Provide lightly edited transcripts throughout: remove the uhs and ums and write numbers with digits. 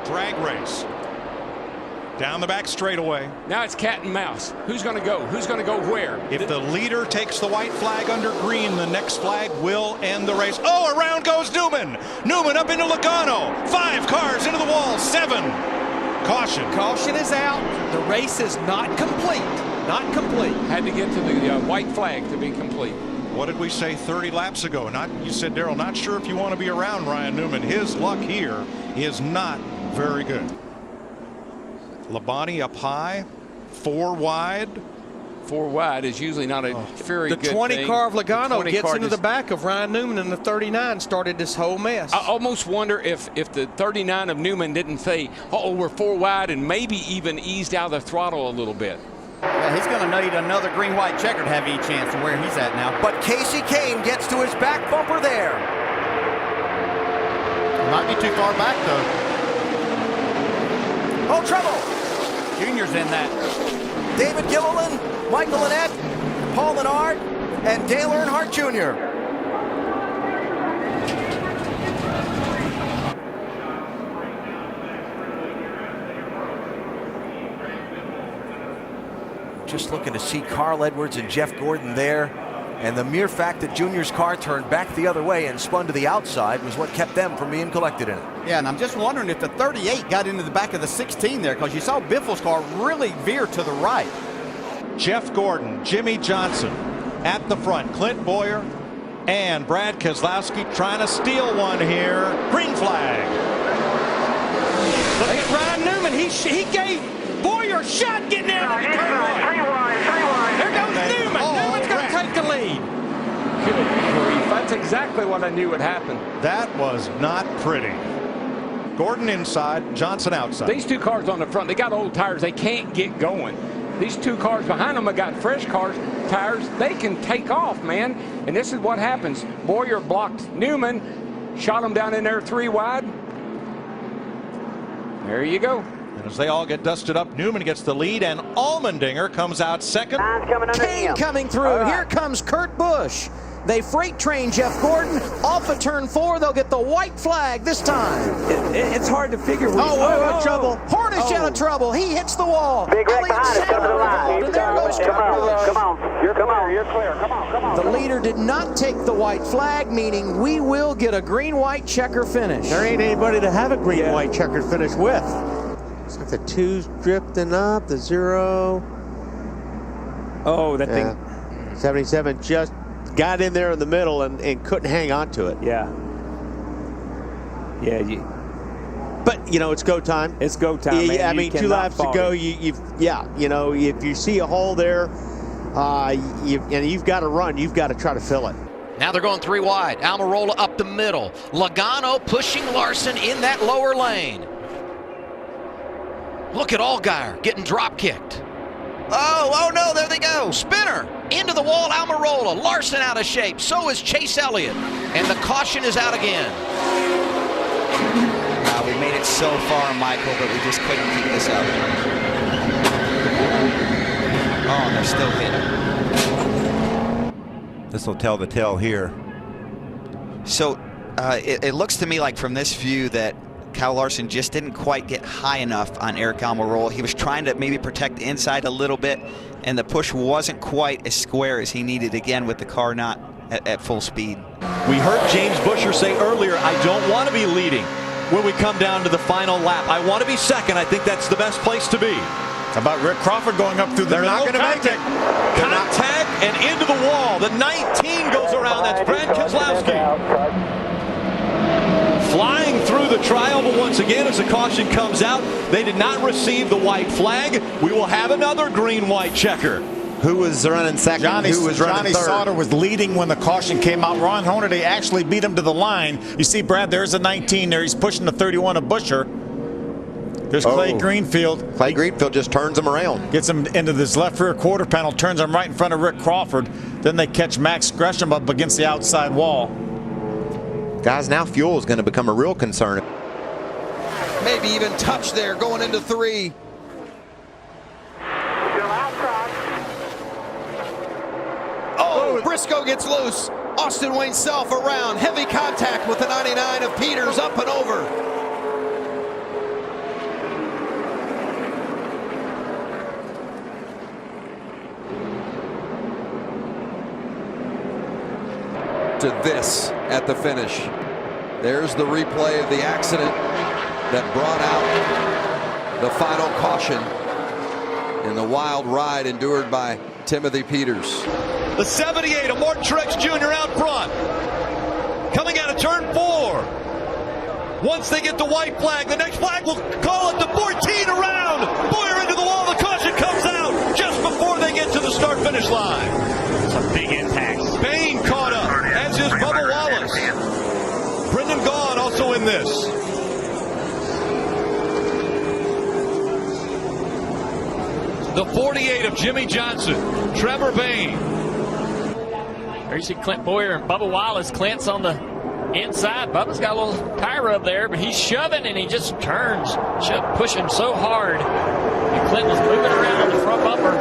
Drag race. Down the back straightaway. Now it's cat and mouse. Who's going to go? Who's going to go where? If the leader takes the white flag under green, the next flag will end the race. Oh, around goes Newman. Newman up into Logano. 5 cars into the wall. 7. Caution. Caution is out. The race is not complete. Not complete. Had to get to the white flag to be complete. What did we say 30 laps ago? You said, Darrell, not sure if you want to be around Ryan Newman. His luck here is not very good. Labonte up high, 4 wide. 4 wide is usually not a very good thing. The 20 car of Logano gets into the back of Ryan Newman, and the 39 started this whole mess. I almost wonder if the 39 of Newman didn't say, oh, we're 4 wide, and maybe even eased out the throttle a little bit. Yeah, he's going to need another green-white-checkered to have any chance of where he's at now. But Casey Kane gets to his back bumper there. Might be too far back, though. Oh, trouble. Junior's in that. David Gilliland, Michael Annette, Paul Menard, and Dale Earnhardt Jr. Just looking to see Carl Edwards and Jeff Gordon there. And the mere fact that Junior's car turned back the other way and spun to the outside was what kept them from being collected in it. Yeah, and I'm just wondering if the 38 got into the back of the 16 there, because you saw Biffle's car really veer to the right. Jeff Gordon, Jimmy Johnson at the front. Clint Boyer and Brad Keselowski trying to steal one here. Green flag. Look at Ryan Newman. He gave Boyer a shot getting out of the turn lane. There goes Newman. Newman's going to take the lead. Good grief. That's exactly what I knew would happen. That was not pretty. Gordon inside, Johnson outside. These 2 cars on the front, they got old tires. They can't get going. These 2 cars behind them have got fresh tires. They can take off, man. And this is what happens. Boyer blocked Newman, shot him down in there 3 wide. There you go. And as they all get dusted up, Newman gets the lead, and Allmendinger comes out second. Kane coming through. Here comes Kurt Busch. They freight train Jeff Gordon off of turn 4. They'll get the white flag this time. It's hard to figure. Trouble. Hornish out of trouble. He hits the wall. Big right behind us, come to the line. And there goes Kurt Busch. Come on. You're clear. Come on. The leader did not take the white flag, meaning we will get a green-white checker finish. There ain't anybody to have a green-white checkered finish with. It's like the 2's drifting up, the 0. Oh, that thing. 77 just got in there in the middle and couldn't hang on to it. Yeah. But you know, it's go time. It's go time. Man. I mean, 2 laps to go. You know, if you see a hole there, you've got to run. You've got to try to fill it. Now they're going 3 wide. Almirola up the middle. Logano pushing Larson in that lower lane. Look at Allgaier getting drop kicked. Oh no, there they go. Spinner into the wall, Almirola. Larson out of shape. So is Chase Elliott. And the caution is out again. We made it so far, Michael, but we just couldn't keep this up. Oh, and they're still hitting. This will tell the tale here. So it looks to me like from this view that Kyle Larson just didn't quite get high enough on Eric Almirola. He was trying to maybe protect the inside a little bit, and the push wasn't quite as square as he needed, again, with the car not at full speed. We heard James Buescher say earlier, I don't want to be leading when we come down to the final lap. I want to be second. I think that's the best place to be. How about Rick Crawford going up through the middle? They're not going to make it. Contact and into the wall. The 19 goes around. That's Brad Keselowski. Flying through the trial, but once again, as the caution comes out, they did not receive the white flag. We will have another green-white checker. Who was running second? Who was running third? Sauter was leading when the caution came out. Ron Hornaday actually beat him to the line. You see, Brad, there's a 19 there. He's pushing the 31 of Buescher. There's Clay Greenfield. Clay Greenfield just turns him around. Gets him into this left rear quarter panel, turns him right in front of Rick Crawford. Then they catch Max Gresham up against the outside wall. Guys, now fuel is going to become a real concern. Maybe even touch there going into 3. Oh, Briscoe gets loose. Austin Wayne Self around. Heavy contact with the 99 of Peters up and over. to this at the finish. There's the replay of the accident that brought out the final caution in the wild ride endured by Timothy Peters. The 78 of Martin Truex Jr. out front. Coming out of turn 4. Once they get the white flag, the next flag will call it the 14 around. Boyer into the wall. The caution comes out just before they get to the start-finish line. Some big impacts. Bain caught up, as is Bubba Wallace. Brendan Gaughan also in this. The 48 of Jimmy Johnson, Trevor Bain. There you see Clint Boyer and Bubba Wallace. Clint's on the inside. Bubba's got a little tire rub there, but he's shoving and he just turns, pushing so hard. And Clint was moving around on the front bumper.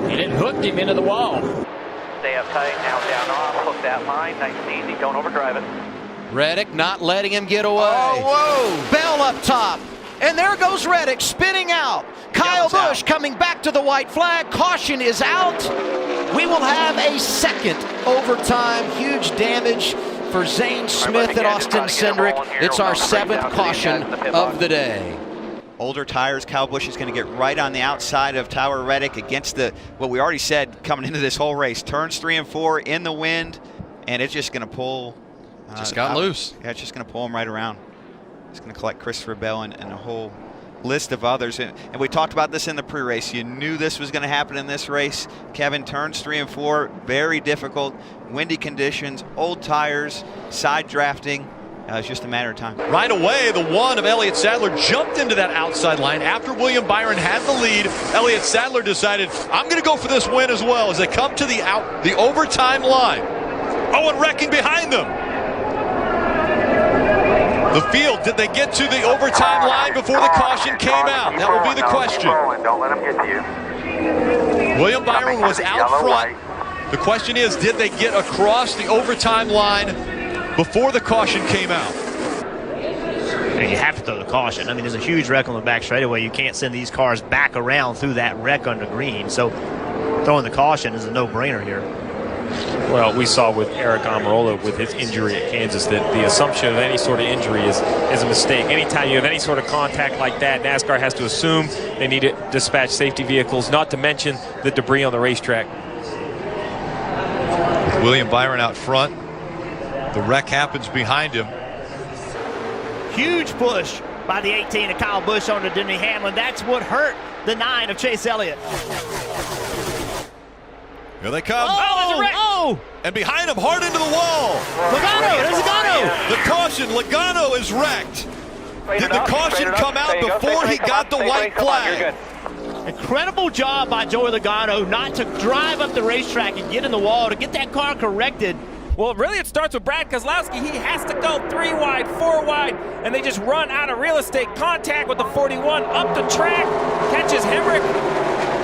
And it hooked him into the wall. Stay up tight, now down off, hook that line, nice and easy, don't overdrive it. Reddick not letting him get away. Oh, whoa! Bell up top. And there goes Reddick spinning out. Kyle Busch coming back to the white flag. Caution is out. We will have a second overtime. Huge damage for Zane Smith and Austin Cindric. It's our 7th caution of the day. Older tires. Kyle Busch is going to get right on the outside of Tyler Reddick against what we already said coming into this whole race. Turns 3 and 4 in the wind, and it's just going to pull. Just got loose. Yeah, it's just going to pull him right around. It's going to collect Christopher Bell and a whole list of others. And we talked about this in the pre-race. You knew this was going to happen in this race. Kevin, turns 3 and 4, very difficult. Windy conditions, old tires, side drafting. It's just a matter of time. Right away, the 1 of Elliott Sadler jumped into that outside line. After William Byron had the lead, Elliott Sadler decided, I'm going to go for this win as well as they come to the overtime line. Oh, and wrecking behind them. The field, did they get to the overtime line before the caution came out? That will be the question. Don't let them get to you. William Byron was out front. The question is, did they get across the overtime line before the caution came out? And you have to throw the caution. I mean, there's a huge wreck on the back straightaway. You can't send these cars back around through that wreck under green. So throwing the caution is a no-brainer here. Well, we saw with Eric Almirola with his injury at Kansas that the assumption of any sort of injury is a mistake. Anytime you have any sort of contact like that, NASCAR has to assume they need to dispatch safety vehicles, not to mention the debris on the racetrack. William Byron out front. The wreck happens behind him. Huge push by the 18 of Kyle Busch on to Denny Hamlin. That's what hurt the 9 of Chase Elliott. Here they come. Oh! And behind him, hard into the wall. Logano, there's Logano. The caution, Logano is wrecked. Did the caution come out before he got the white flag? Incredible job by Joey Logano not to drive up the racetrack and get in the wall to get that car corrected. Well, really, it starts with Brad Keselowski. He has to go 3 wide, 4 wide, and they just run out of real estate. Contact with the 41 up the track, catches Hemrick.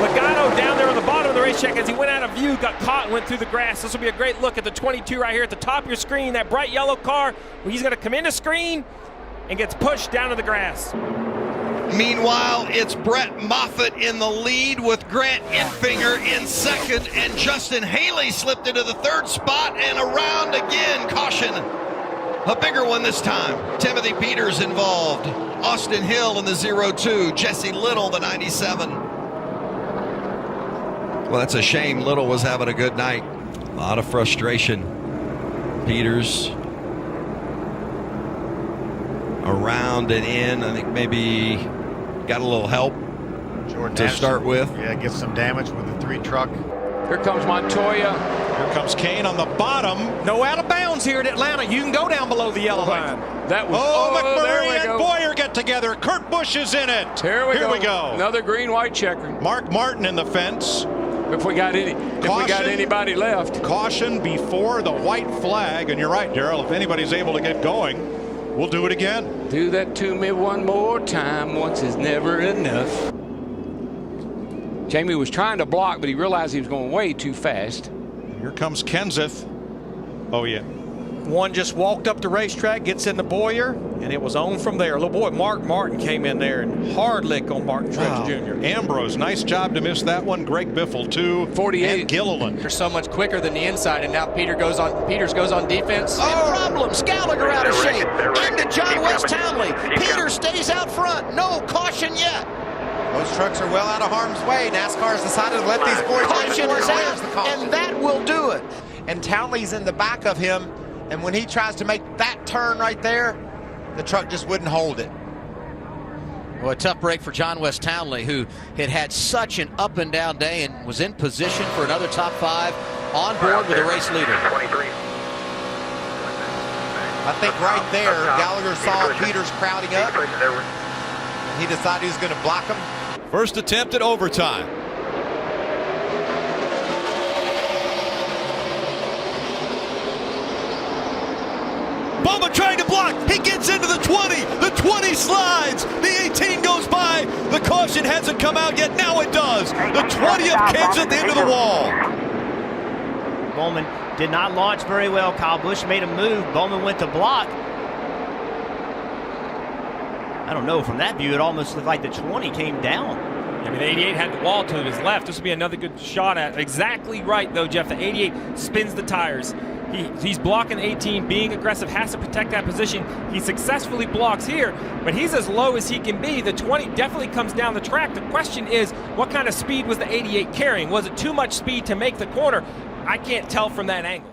Logano down there on the bottom of the racetrack as he went out of view, got caught and went through the grass. This will be a great look at the 22 right here at the top of your screen, that bright yellow car. He's going to come into screen and gets pushed down to the grass. Meanwhile, it's Brett Moffitt in the lead with Grant Enfinger in second, and Justin Haley slipped into the 3rd spot and around again. Caution, a bigger one this time. Timothy Peters involved. Austin Hill in the 02, Jesse Little the 97. Well, that's a shame. Little was having a good night. A lot of frustration. Peters around and in. I think maybe got a little help to start with. Yeah, get some damage with the 3 truck. Here comes Montoya. Here comes Kane on the bottom. No out of bounds here at Atlanta. You can go down below the yellow line. That was McMurray and Boyer get together. Kurt Busch is in it. Here we go. Another green-white checker. Mark Martin in the fence. If we got anybody left. Caution before the white flag. And you're right, Darrell. If anybody's able to get going, we'll do it again. Do that to me one more time. Once is never enough. Jamie was trying to block, but he realized he was going way too fast. Here comes Kenseth. Oh, yeah. One just walked up the racetrack, gets in the Boyer, and it was on from there. Little boy Mark Martin came in there and hard lick on Martin Truex Jr. Ambrose, nice job to miss that one. Greg Biffle, 2. 48. And Gilliland. They're so much quicker than the inside, and now Peters goes on defense. Problems. Gallagher out of shape. Into John West Townley. Peters stays out front. No caution yet. Those trucks are well out of harm's way. NASCAR's decided to let these boys caution is out, and that will do it. And Townley's in the back of him, and when he tries to make that turn right there, the truck just wouldn't hold it. Well, a tough break for John West Townley, who had such an up and down day and was in position for another top 5 on board with the race leader. 23. I think right there, Gallagher saw Peters crowding up. He decided he was going to block him. First attempt at overtime. Bubba trying to block. He gets into the 20. The 20 slides. The 18 goes by. The caution hasn't come out yet. Now it does. The 20 of Kens at the end of the wall. Bowman did not launch very well. Kyle Busch made a move. Bowman went to block. I don't know, from that view, it almost looked like the 20 came down. I mean, the 88 had the wall to his left. This would be another good shot at. Exactly right, though, Jeff. The 88 spins the tires. He's blocking 18, being aggressive, has to protect that position. He successfully blocks here, but he's as low as he can be. The 20 definitely comes down the track. The question is, what kind of speed was the 88 carrying? Was it too much speed to make the corner? I can't tell from that angle.